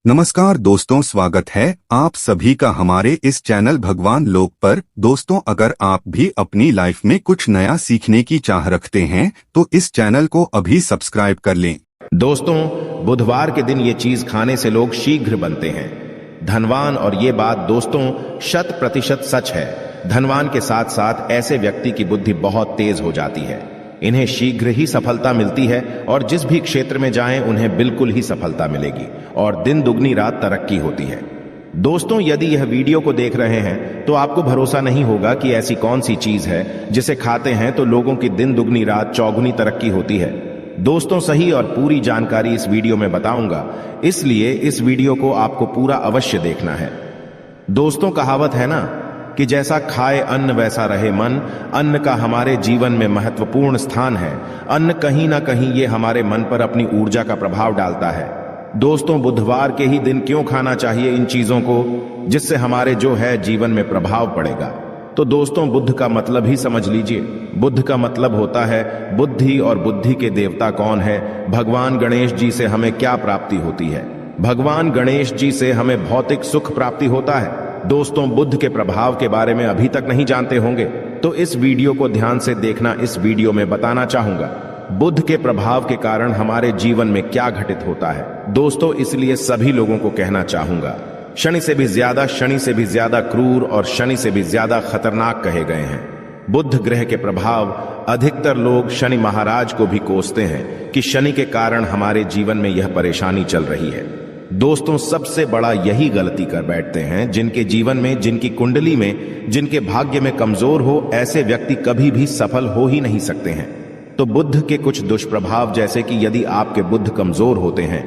नमस्कार दोस्तों, स्वागत है आप सभी का हमारे इस चैनल भगवान लोक पर। दोस्तों, अगर आप भी अपनी लाइफ में कुछ नया सीखने की चाह रखते हैं तो इस चैनल को अभी सब्सक्राइब कर लें। दोस्तों, बुधवार के दिन ये चीज खाने से लोग शीघ्र बनते हैं धनवान, और ये बात दोस्तों 100% सच है। धनवान के साथ साथ ऐसे व्यक्ति की बुद्धि बहुत तेज हो जाती है। इन्हें शीघ्र ही सफलता मिलती है और जिस भी क्षेत्र में जाएं उन्हें बिल्कुल ही सफलता मिलेगी और दिन दुगनी रात तरक्की होती है। दोस्तों, यदि यह वीडियो को देख रहे हैं तो आपको भरोसा नहीं होगा कि ऐसी कौन सी चीज है जिसे खाते हैं तो लोगों की दिन दुगनी रात चौगुनी तरक्की होती है। दोस्तों, सही और पूरी जानकारी इस वीडियो में बताऊंगा, इसलिए इस वीडियो को आपको पूरा अवश्य देखना है। दोस्तों, कहावत है ना कि जैसा खाए अन्न वैसा रहे मन। अन्न का हमारे जीवन में महत्वपूर्ण स्थान है। अन्न कहीं ना कहीं ये हमारे मन पर अपनी ऊर्जा का प्रभाव डालता है। दोस्तों, बुधवार के ही दिन क्यों खाना चाहिए इन चीजों को, जिससे हमारे जो है जीवन में प्रभाव पड़ेगा। तो दोस्तों, बुद्ध का मतलब ही समझ लीजिए। बुद्ध का मतलब होता है बुद्धि, और बुद्धि के देवता कौन है? भगवान गणेश जी से हमें क्या प्राप्ति होती है? भगवान गणेश जी से हमें भौतिक सुख प्राप्ति होता है। दोस्तों, बुद्ध के प्रभाव के बारे में अभी तक नहीं जानते होंगे तो इस वीडियो को ध्यान से देखना। इस वीडियो में बताना चाहूंगा बुद्ध के प्रभाव के कारण हमारे जीवन में क्या घटित होता है। दोस्तों, इसलिए सभी लोगों को कहना चाहूंगा, शनि से भी ज्यादा क्रूर और शनि से भी ज्यादा खतरनाक कहे गए हैं। बुद्ध ग्रह के प्रभाव अधिकतर लोग शनि महाराज को भी कोसते हैं कि शनि के कारण हमारे जीवन में यह परेशानी चल रही है। दोस्तों, सबसे बड़ा यही गलती कर बैठते हैं जिनके जीवन में, जिनकी कुंडली में, जिनके भाग्य में कमजोर हो, ऐसे व्यक्ति कभी भी सफल हो ही नहीं सकते हैं। तो बुद्ध के कुछ दुष्प्रभाव, जैसे कि यदि आपके बुद्ध कमजोर होते हैं,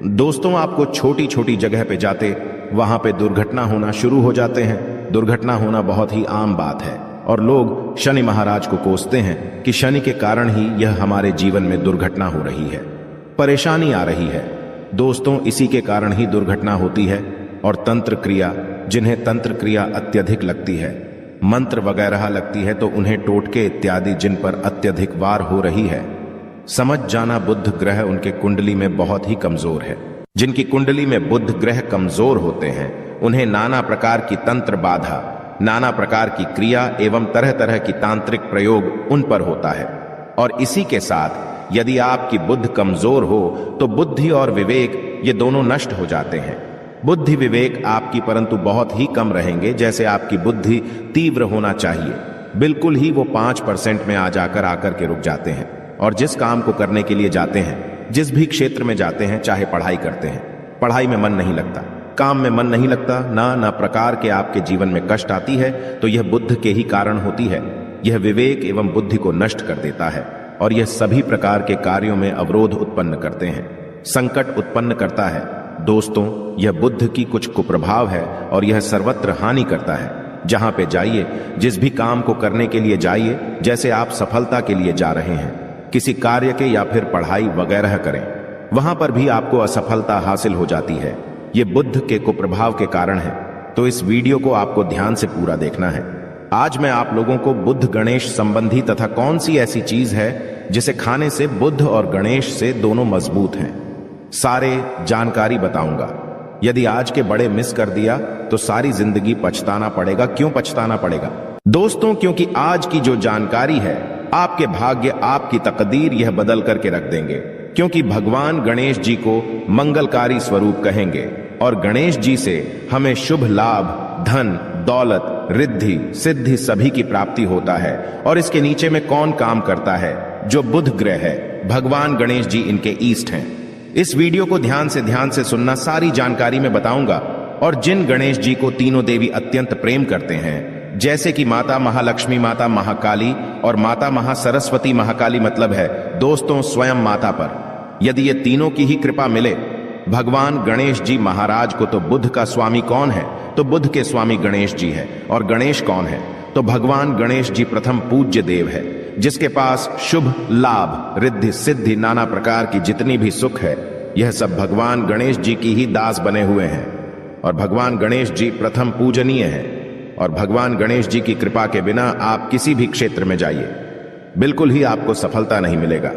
दोस्तों, आपको छोटी छोटी जगह पे जाते वहां पे दुर्घटना होना शुरू हो जाते हैं। दुर्घटना होना बहुत ही आम बात है और लोग शनि महाराज को कोसते हैं कि शनि के कारण ही यह हमारे जीवन में दुर्घटना हो रही है, परेशानी आ रही है। दोस्तों, इसी के कारण ही दुर्घटना होती है। और तंत्र क्रिया, जिन्हें तंत्र क्रिया अत्यधिक लगती है, मंत्र वगैरह लगती है, तो उन्हें टोटके इत्यादि जिन पर अत्यधिक वार हो रही है, समझ जाना बुध ग्रह उनके कुंडली में बहुत ही कमजोर है। जिनकी कुंडली में बुध ग्रह कमजोर होते हैं उन्हें नाना प्रकार की तंत्र बाधा, नाना प्रकार की क्रिया एवं तरह तरह की तांत्रिक प्रयोग उन पर होता है। और इसी के साथ यदि आपकी बुद्धि कमजोर हो तो बुद्धि और विवेक ये दोनों नष्ट हो जाते हैं। बुद्धि विवेक आपकी परंतु बहुत ही कम रहेंगे। जैसे आपकी बुद्धि तीव्र होना चाहिए, बिल्कुल ही वो 5% में आ जाकर आकर के रुक जाते हैं। और जिस काम को करने के लिए जाते हैं, जिस भी क्षेत्र में जाते हैं, चाहे पढ़ाई करते हैं, पढ़ाई में मन नहीं लगता, काम में मन नहीं लगता, ना प्रकार के आपके जीवन में कष्ट आती है, तो यह बुद्ध के ही कारण होती है। यह विवेक एवं बुद्धि को नष्ट कर देता है और यह सभी प्रकार के कार्यों में अवरोध उत्पन्न करते हैं, संकट उत्पन्न करता है। दोस्तों, यह बुद्ध की कुछ कुप्रभाव है और यह सर्वत्र हानि करता है। जहां पे जाइए, जिस भी काम को करने के लिए जाइए, जैसे आप सफलता के लिए जा रहे हैं, किसी कार्य के या फिर पढ़ाई वगैरह करें, वहां पर भी आपको असफलता हासिल हो जाती है। यह बुद्ध के कुप्रभाव के कारण है। तो इस वीडियो को आपको ध्यान से पूरा देखना है। आज मैं आप लोगों को बुद्ध गणेश संबंधी तथा कौन सी ऐसी चीज है जिसे खाने से बुद्ध और गणेश से दोनों मजबूत हैं, सारे जानकारी बताऊंगा। यदि आज के बड़े मिस कर दिया तो सारी जिंदगी पछताना पड़ेगा। क्यों पछताना पड़ेगा? दोस्तों, क्योंकि आज की जो जानकारी है आपके भाग्य, आपकी तकदीर यह बदल करके रख देंगे। क्योंकि भगवान गणेश जी को मंगलकारी स्वरूप कहेंगे और गणेश जी से हमें शुभ लाभ, धन, दौलत, रिद्धि, सिद्धि सभी की प्राप्ति होता है। और इसके नीचे में कौन काम करता है? जो बुध ग्रह है, भगवान गणेश जी इनके ईस्ट हैं। इस वीडियो को ध्यान से सुनना, सारी जानकारी में बताऊंगा। और जिन गणेश जी को तीनों देवी अत्यंत प्रेम करते हैं, जैसे कि माता महालक्ष्मी, माता महाकाली और माता महासरस्वती, महाकाली मतलब है दोस्तों स्वयं माता पर, यदि ये तीनों की ही कृपा मिले भगवान गणेश जी महाराज को, तो बुध का स्वामी कौन है? तो बुध के स्वामी गणेश जी है। और गणेश कौन है? तो भगवान गणेश जी प्रथम पूज्य देव है, जिसके पास शुभ लाभ, रिद्धि, सिद्धि, नाना प्रकार की जितनी भी सुख है, यह सब भगवान गणेश जी की ही दास बने हुए हैं। और भगवान गणेश जी प्रथम पूजनीय है। और भगवान गणेश जी की कृपा के बिना आप किसी भी क्षेत्र में जाइए, बिल्कुल ही आपको सफलता नहीं मिलेगा।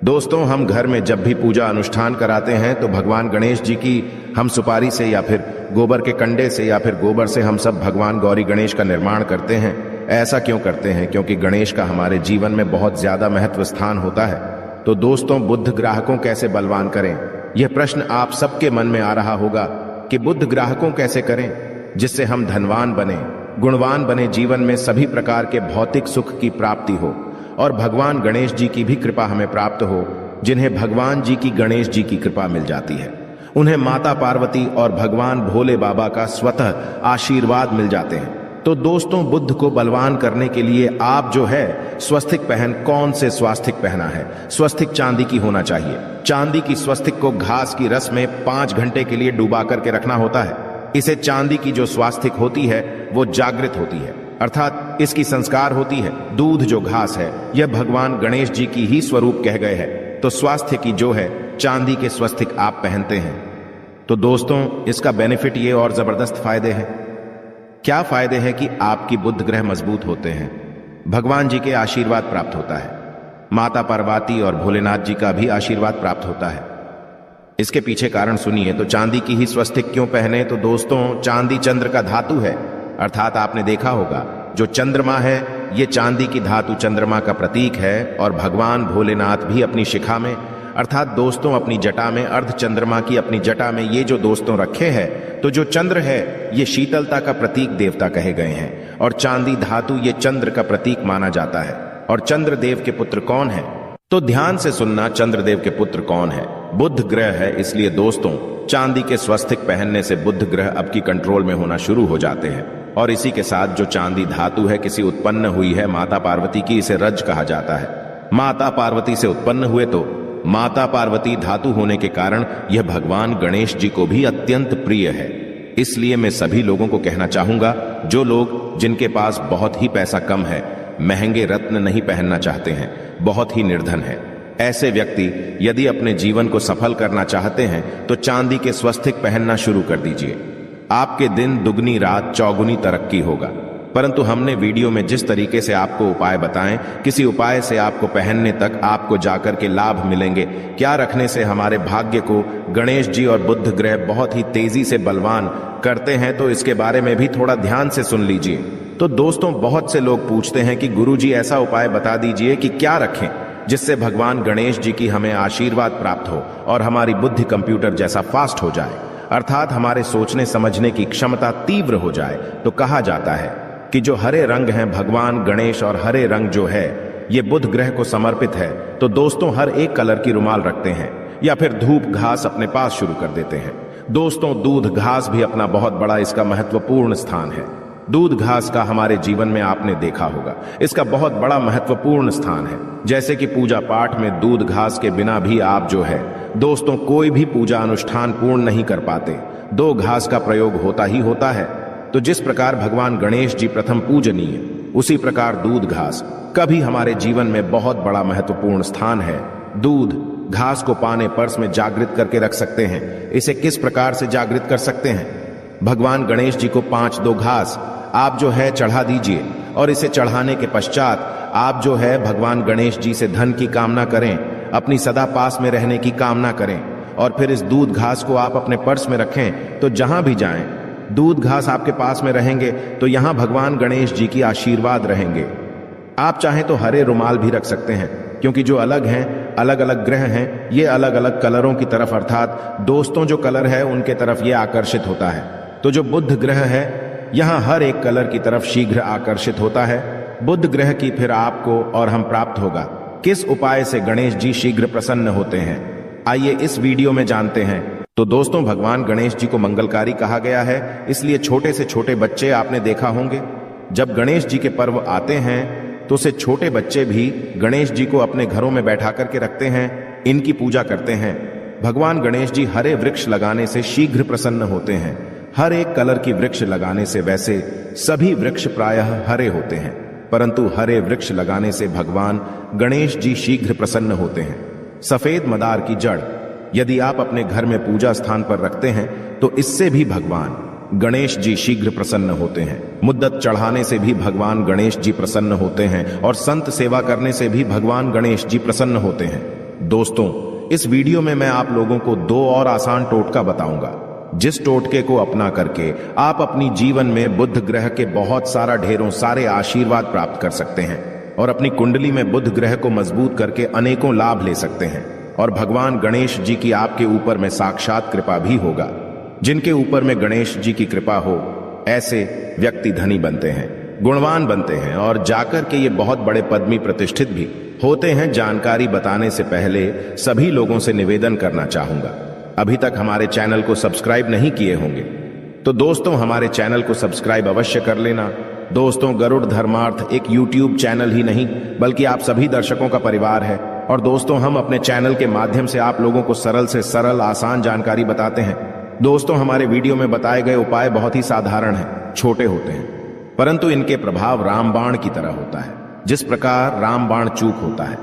दोस्तों, हम घर में जब भी पूजा अनुष्ठान कराते हैं तो भगवान गणेश जी की हम सुपारी से या फिर गोबर के कंडे से या फिर गोबर से हम सब भगवान गौरी गणेश का निर्माण करते हैं। ऐसा क्यों करते हैं? क्योंकि गणेश का हमारे जीवन में बहुत ज्यादा महत्व स्थान होता है। तो दोस्तों, बुद्ध ग्राहकों कैसे बलवान करें, यह प्रश्न आप सबके मन में आ रहा होगा कि बुद्ध ग्राहकों कैसे करें जिससे हम धनवान बने, गुणवान बने, जीवन में सभी प्रकार के भौतिक सुख की प्राप्ति हो और भगवान गणेश जी की भी कृपा हमें प्राप्त हो। जिन्हें भगवान जी की गणेश जी की कृपा मिल जाती है, उन्हें माता पार्वती और भगवान भोले बाबा का स्वतः आशीर्वाद मिल जाते हैं। तो दोस्तों, बुद्ध को बलवान करने के लिए आप जो है स्वस्तिक पहन, कौन से स्वास्तिक पहना है? स्वस्तिक चांदी की होना चाहिए। चांदी की स्वस्तिक को घास की रस में 5 घंटे के लिए डुबा करके रखना होता है। इसे चांदी की जो स्वास्तिक होती है वो जागृत होती है, अर्थात इसकी संस्कार होती है। दूध जो घास है यह भगवान गणेश जी की ही स्वरूप कह गए हैं। तो स्वास्थ्य की जो है चांदी के स्वस्तिक आप पहनते हैं। तो दोस्तों, इसका बेनिफिट ये और जबरदस्त फायदे हैं। क्या फायदे हैं कि आपकी बुद्ध ग्रह मजबूत होते हैं, भगवान जी के आशीर्वाद प्राप्त होता है, माता पार्वती और भोलेनाथ जी का भी आशीर्वाद प्राप्त होता है। इसके पीछे कारण सुनिए। तो चांदी की ही स्वस्तिक क्यों पहने? तो दोस्तों, चांदी चंद्र का धातु है, अर्थात आपने देखा होगा जो चंद्रमा है ये चांदी की धातु चंद्रमा का प्रतीक है। और भगवान भोलेनाथ भी अपनी शिखा में, अर्थात दोस्तों अपनी जटा में, अर्ध चंद्रमा की अपनी जटा में ये जो दोस्तों रखे हैं, तो जो चंद्र है ये शीतलता का प्रतीक देवता कहे गए हैं और चांदी धातु ये चंद्र का प्रतीक माना जाता है। और चंद्रदेव के पुत्र कौन है? तो ध्यान से सुनना, चंद्रदेव के पुत्र कौन है? बुध ग्रह है। इसलिए दोस्तों, चांदी के स्वस्तिक पहनने से बुध ग्रह अब की कंट्रोल में होना शुरू हो जाते हैं। और इसी के साथ जो चांदी धातु है किसी उत्पन्न हुई है माता पार्वती की, इसे रज कहा जाता है। माता पार्वती से उत्पन्न हुए तो माता पार्वती धातु होने के कारण यह भगवान गणेश जी को भी अत्यंत प्रिय है। इसलिए मैं सभी लोगों को कहना चाहूंगा, जो लोग जिनके पास बहुत ही पैसा कम है, महंगे रत्न नहीं पहनना चाहते हैं, बहुत ही निर्धन है, ऐसे व्यक्ति यदि अपने जीवन को सफल करना चाहते हैं तो चांदी के स्वस्तिक पहनना शुरू कर दीजिए। आपके दिन दुगनी रात चौगुनी तरक्की होगा। परंतु हमने वीडियो में जिस तरीके से आपको उपाय बताएं, किसी उपाय से आपको पहनने तक आपको जाकर के लाभ मिलेंगे। क्या रखने से हमारे भाग्य को गणेश जी और बुध ग्रह बहुत ही तेजी से बलवान करते हैं, तो इसके बारे में भी थोड़ा ध्यान से सुन लीजिए। तो दोस्तों, बहुत से लोग पूछते हैं कि गुरुजी ऐसा उपाय बता दीजिए कि क्या रखें जिससे भगवान गणेश जी की हमें आशीर्वाद प्राप्त हो और हमारी बुद्धि कंप्यूटर जैसा फास्ट हो जाए, अर्थात हमारे सोचने समझने की क्षमता तीव्र हो जाए। तो कहा जाता है कि जो हरे रंग हैं भगवान गणेश और हरे रंग जो है ये बुध ग्रह को समर्पित है। तो दोस्तों, हर एक कलर की रुमाल रखते हैं या फिर धूप घास अपने पास शुरू कर देते हैं। दोस्तों, दूध घास भी अपना बहुत बड़ा इसका महत्वपूर्ण स्थान है। दूध घास का हमारे जीवन में आपने देखा होगा, इसका बहुत बड़ा महत्वपूर्ण स्थान है। जैसे कि पूजा पाठ में दूध घास के बिना भी आप जो है दोस्तों कोई भी पूजा अनुष्ठान पूर्ण नहीं कर पाते। 2 घास का प्रयोग होता ही होता है। तो जिस प्रकार भगवान गणेश जी प्रथम पूजनीय, उसी प्रकार दूध घास का भी हमारे जीवन में बहुत बड़ा महत्वपूर्ण स्थान है। दूध घास को पाने पर्स में जागृत करके रख सकते हैं। इसे किस प्रकार से जागृत कर सकते हैं? भगवान गणेश जी को 5-2 घास आप जो है चढ़ा दीजिए और इसे चढ़ाने के पश्चात आप जो है भगवान गणेश जी से धन की कामना करें, अपनी सदा पास में रहने की कामना करें और फिर इस दूध घास को आप अपने पर्स में रखें। तो जहां भी जाएं दूध घास आपके पास में रहेंगे तो यहां भगवान गणेश जी की आशीर्वाद रहेंगे। आप चाहें तो हरे रुमाल भी रख सकते हैं, क्योंकि जो अलग हैं, अलग अलग ग्रह हैं, ये अलग अलग कलरों की तरफ, अर्थात दोस्तों जो कलर है उनके तरफ ये आकर्षित होता है। तो जो बुध ग्रह है यहां हर एक कलर की तरफ शीघ्र आकर्षित होता है। बुध ग्रह की फिर आपको और हम प्राप्त होगा। किस उपाय से गणेश जी शीघ्र प्रसन्न होते हैं, आइए इस वीडियो में जानते हैं। तो दोस्तों, भगवान गणेश जी को मंगलकारी कहा गया है, इसलिए छोटे से छोटे बच्चे आपने देखा होंगे जब गणेश जी के पर्व आते हैं तो उसे छोटे बच्चे भी गणेश जी को अपने घरों में बैठा करके रखते हैं, इनकी पूजा करते हैं। भगवान गणेश जी हरे वृक्ष लगाने से शीघ्र प्रसन्न होते हैं। हर एक कलर की वृक्ष लगाने से, वैसे सभी वृक्ष प्रायः हरे होते हैं, परंतु हरे वृक्ष लगाने से भगवान गणेश जी शीघ्र प्रसन्न होते हैं। सफेद मदार की जड़ यदि आप अपने घर में पूजा स्थान पर रखते हैं तो इससे भी भगवान गणेश जी शीघ्र प्रसन्न होते हैं। मुद्दत चढ़ाने से भी भगवान गणेश जी प्रसन्न होते हैं और संत सेवा करने से भी भगवान गणेश जी प्रसन्न होते हैं। दोस्तों, इस वीडियो में मैं आप लोगों को 2 और आसान टोटका बताऊंगा, जिस टोटके को अपना करके आप अपनी जीवन में बुध ग्रह के बहुत ढेरों सारे आशीर्वाद प्राप्त कर सकते हैं और अपनी कुंडली में बुध ग्रह को मजबूत करके अनेकों लाभ ले सकते हैं। और भगवान गणेश जी की आपके ऊपर में साक्षात कृपा भी होगा। जिनके ऊपर में गणेश जी की कृपा हो, ऐसे व्यक्ति धनी बनते हैं, गुणवान बनते हैं और जाकर के ये बहुत बड़े पद में प्रतिष्ठित भी होते हैं। जानकारी बताने से पहले सभी लोगों से निवेदन करना चाहूंगा, अभी तक हमारे चैनल को सब्सक्राइब नहीं किए होंगे तो दोस्तों हमारे चैनल को सब्सक्राइब अवश्य कर लेना। दोस्तों, गरुड़ धर्मार्थ एक यूट्यूब चैनल ही नहीं बल्कि आप सभी दर्शकों का परिवार है। और दोस्तों, हम अपने चैनल के माध्यम से आप लोगों को सरल से सरल आसान जानकारी बताते हैं। दोस्तों, हमारे वीडियो में बताए गए उपाय बहुत ही साधारण हैं, छोटे होते हैं, परंतु इनके प्रभाव रामबाण की तरह होता है। जिस प्रकार रामबाण चूक होता है,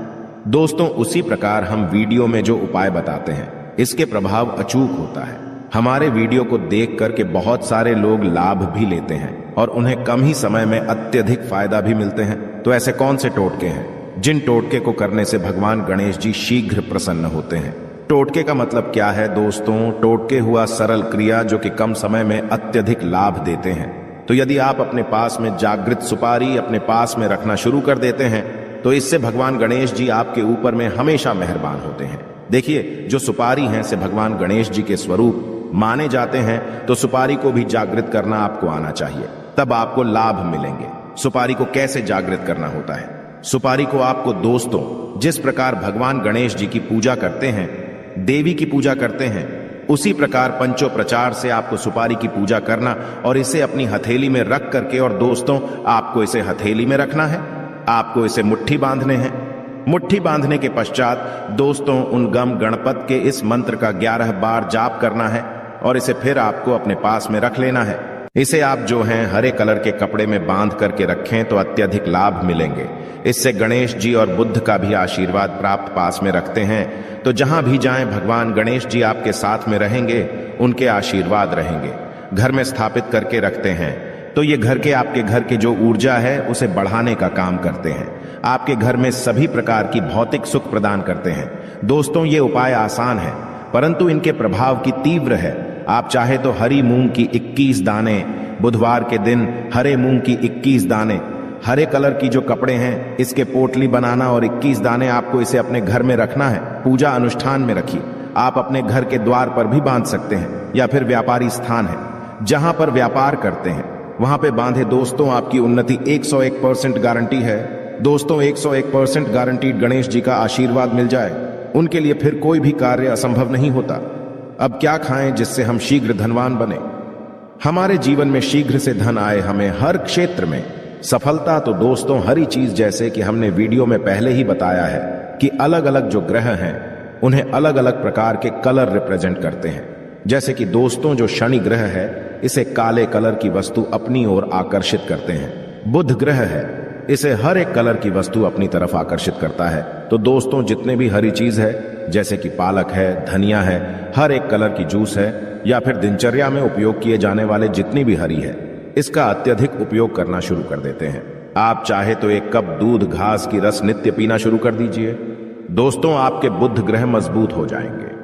दोस्तों उसी प्रकार हम वीडियो में जो उपाय बताते हैं इसके प्रभाव अचूक होता है। हमारे वीडियो को देख करके बहुत सारे लोग लाभ भी लेते हैं और उन्हें कम ही समय में अत्यधिक फायदा भी मिलते हैं। तो ऐसे कौन से टोटके हैं जिन टोटके को करने से भगवान गणेश जी शीघ्र प्रसन्न होते हैं? टोटके का मतलब क्या है दोस्तों? टोटके हुआ सरल क्रिया जो कि कम समय में अत्यधिक लाभ देते हैं। तो यदि आप अपने पास में जागृत सुपारी अपने पास में रखना शुरू कर देते हैं तो इससे भगवान गणेश जी आपके ऊपर में हमेशा मेहरबान होते हैं। देखिए, जो सुपारी हैं से भगवान गणेश जी के स्वरूप माने जाते हैं, तो सुपारी को भी जागृत करना आपको आना चाहिए, तब आपको लाभ मिलेंगे। सुपारी को कैसे जागृत करना होता है? सुपारी को आपको दोस्तों जिस प्रकार भगवान गणेश जी की पूजा करते हैं, देवी की पूजा करते हैं, उसी प्रकार पंचोपचार से आपको सुपारी की पूजा करना और इसे अपनी हथेली में रख करके, और दोस्तों आपको इसे हथेली में रखना है, आपको इसे मुट्ठी बांधने हैं। मुट्ठी बांधने के पश्चात दोस्तों उन गम गणपत के इस मंत्र का 11 बार जाप करना है और इसे फिर आपको अपने पास में रख लेना है। इसे आप जो हैं हरे कलर के कपड़े में बांध करके रखें तो अत्यधिक लाभ मिलेंगे। इससे गणेश जी और बुद्ध का भी आशीर्वाद प्राप्त पास में रखते हैं, तो जहां भी जाएं भगवान गणेश जी आपके साथ में रहेंगे, उनके आशीर्वाद रहेंगे। घर में स्थापित करके रखते हैं तो ये घर के आपके घर के जो ऊर्जा है उसे बढ़ाने का काम करते हैं, आपके घर में सभी प्रकार की भौतिक सुख प्रदान करते हैं। दोस्तों, ये उपाय आसान है परंतु इनके प्रभाव की तीव्र है। आप चाहे तो हरी मूंग की 21 दाने, बुधवार के दिन हरे मूंग की 21 दाने, हरे कलर की जो कपड़े हैं इसके पोटली बनाना और 21 दाने आपको इसे अपने घर में रखना है। पूजा अनुष्ठान में रखिए। आप अपने घर के द्वार पर भी बांध सकते हैं या फिर व्यापारी स्थान है जहां पर व्यापार करते हैं वहां पे बांधे। दोस्तों, आपकी उन्नति 101% गारंटी है। दोस्तों, 101% गारंटीड गणेश जी का आशीर्वाद मिल जाए, उनके लिए फिर कोई भी कार्य असंभव नहीं होता। अब क्या खाएं जिससे हम शीघ्र धनवान बने, हमारे जीवन में शीघ्र से धन आए, हमें हर क्षेत्र में सफलता? तो दोस्तों, हरी चीज जैसे कि हमने वीडियो में पहले ही बताया है कि अलग अलग जो ग्रह हैं उन्हें अलग अलग प्रकार के कलर रिप्रेजेंट करते हैं। जैसे कि दोस्तों, जो शनि ग्रह है इसे काले कलर की वस्तु अपनी ओर आकर्षित करते हैं। बुध ग्रह है, इसे हर एक कलर की वस्तु अपनी तरफ आकर्षित करता है। तो दोस्तों, जितने भी हरी चीज है जैसे कि पालक है, धनिया है, हर एक कलर की जूस है या फिर दिनचर्या में उपयोग किए जाने वाले जितनी भी हरी है, इसका अत्यधिक उपयोग करना शुरू कर देते हैं। आप चाहे तो 1 कप दूध घास की रस नित्य पीना शुरू कर दीजिए। दोस्तों, आपके बुध ग्रह मजबूत हो जाएंगे।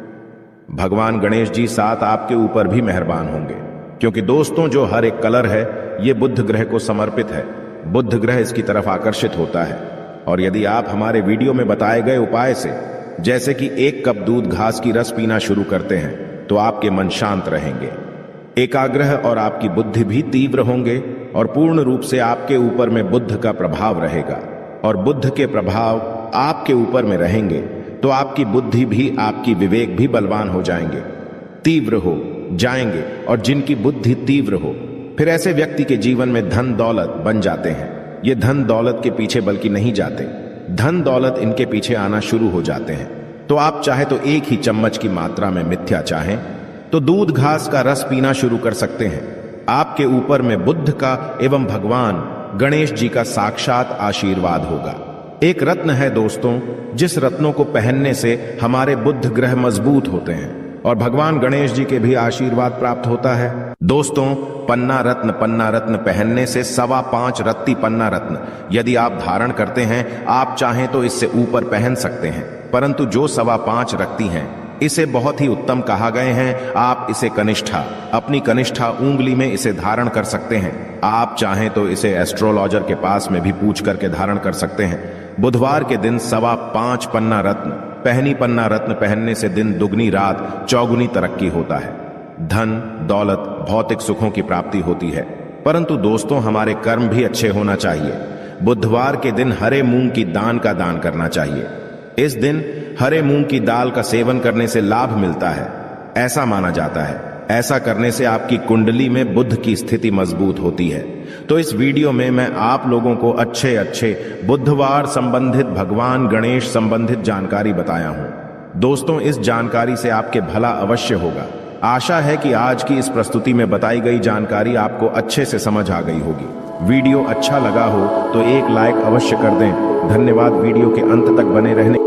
भगवान गणेश जी साथ आपके ऊपर भी मेहरबान होंगे, क्योंकि दोस्तों जो हर एक कलर है ये बुध ग्रह को समर्पित है। बुध ग्रह इसकी तरफ आकर्षित होता है। और यदि आप हमारे वीडियो में बताए गए उपाय से जैसे कि 1 कप दूध घास की रस पीना शुरू करते हैं तो आपके मन शांत रहेंगे, एकाग्रह और आपकी बुद्धि भी तीव्र होंगे और पूर्ण रूप से आपके ऊपर में बुद्ध का प्रभाव रहेगा। और बुद्ध के प्रभाव आपके ऊपर में रहेंगे तो आपकी बुद्धि भी, आपकी विवेक भी बलवान हो जाएंगे, तीव्र हो जाएंगे। और जिनकी बुद्धि तीव्र हो, फिर ऐसे व्यक्ति के जीवन में धन दौलत बन जाते हैं। ये धन दौलत के पीछे बल्कि नहीं जाते, धन दौलत इनके पीछे आना शुरू हो जाते हैं। तो आप चाहे तो 1 ही चम्मच की मात्रा में मिथ्या चाहें तो दूध घास का रस पीना शुरू कर सकते हैं। आपके ऊपर में बुद्ध का एवं भगवान गणेश जी का साक्षात आशीर्वाद होगा। एक रत्न है दोस्तों, जिस रत्नों को पहनने से हमारे बुध ग्रह मजबूत होते हैं और भगवान गणेश जी के भी आशीर्वाद प्राप्त होता है। दोस्तों, पन्ना रत्न पहनने से 5.25 रत्ती पन्ना रत्न यदि आप धारण करते हैं, आप चाहें तो इससे ऊपर पहन सकते हैं। परंतु जो 5.25 रखती हैं इसे बहुत ही उत्तम कहा गए हैं। आप इसे कनिष्ठा, अपनी कनिष्ठा उंगली में इसे धारण कर सकते हैं। आप चाहें तो इसे एस्ट्रोलॉजर के पास में भी पूछ करके धारण कर सकते हैं। बुधवार के दिन 5.25 पन्ना रत्न, पहनी पन्ना रत्न पहनने से दिन दुगनी रात चौगुनी तरक्की होता है। धन, दौलत, भौतिक सुखों की प्राप्ति होती है। परंतु दोस्तों, हमारे कर्म भी अच्छे होना चाहिए। बुधवार के दिन हरे मूंग की दान का दान करना चाहिए। इस दिन हरे मूंग की दाल का सेवन करने से लाभ मिलता है, ऐसा माना जाता है। ऐसा करने से आपकी कुंडली में बुध की स्थिति मजबूत होती है। तो इस वीडियो में मैं आप लोगों को अच्छे बुधवार संबंधित, भगवान गणेश संबंधित जानकारी बताया हूं। दोस्तों, इस जानकारी से आपके भला अवश्य होगा। आशा है कि आज की इस प्रस्तुति में बताई गई जानकारी आपको अच्छे से समझ आ गई होगी। वीडियो अच्छा लगा हो तो एक लाइक अवश्य कर दें। धन्यवाद वीडियो के अंत तक बने रहने